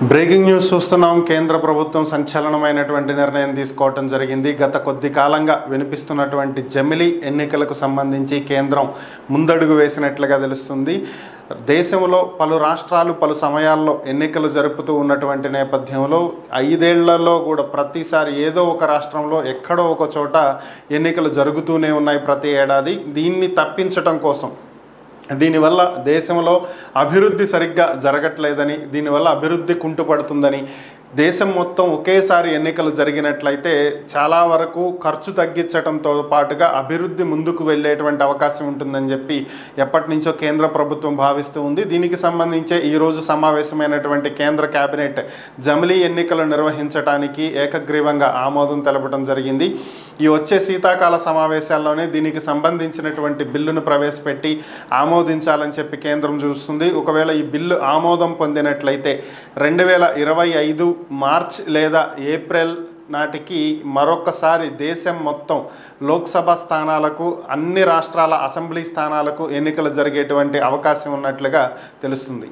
Breaking news చూస్తున్నాం. కేంద్ర ప్రభుత్వం సంచలనమైనటువంటి నిర్ణయం తీసుకోవడం జరిగింది. గత కొద్ది కాలంగా వినిపిస్తున్నటువంటి జమిలీ ఎన్నికలకు సంబంధించి కేంద్రం ముందడుగు వేసినట్లుగా తెలుస్తుంది. దేశంలో పలు రాష్ట్రాలు పలు సమయాల్లో ఎన్నికలు జరుపుతూ ఉన్నటువంటి నేపథ్యంలో 5 ఏళ్లలో కూడా ప్రతిసారి ఏదో ఒక రాష్ట్రంలో ఎక్కడో ఒక చోట ఎన్నికలు జరుగుతూనే ఉన్నాయి ప్రతి ఏడాది. దీన్ని తప్పించడం కోసం, దీనివల్ల దేశంలో అభివృద్ధి సరిగ్గా జరగట్లేదని, దీనివల్ల అభివృద్ధి కుంటుపడుతుందని, దేశం మొత్తం ఒకేసారి ఎన్నికలు జరిగినట్లయితే చాలా వరకు ఖర్చు తగ్గించడంతో పాటుగా అభివృద్ధి ముందుకు వెళ్ళేటువంటి అవకాశం ఉంటుందని చెప్పి ఎప్పటి నుంచో కేంద్ర ప్రభుత్వం భావిస్తూ ఉంది. దీనికి సంబంధించే ఈరోజు సమావేశమైనటువంటి కేంద్ర కేబినెట్ జమిలీ ఎన్నికలు నిర్వహించడానికి ఏకగ్రీవంగా ఆమోదం తెలపడం జరిగింది. ఈ వచ్చే శీతాకాల సమావేశాల్లోనే దీనికి సంబంధించినటువంటి బిల్లును ప్రవేశపెట్టి ఆమోదించాలని చెప్పి కేంద్రం చూస్తుంది. ఒకవేళ ఈ బిల్లు ఆమోదం పొందినట్లయితే 2025 మార్చ్ లేదా ఏప్రిల్ నాటికి మరొకసారి దేశం మొత్తం లోక్సభ స్థానాలకు, అన్ని రాష్ట్రాల అసెంబ్లీ స్థానాలకు ఎన్నికలు జరిగేటువంటి అవకాశం ఉన్నట్లుగా తెలుస్తుంది.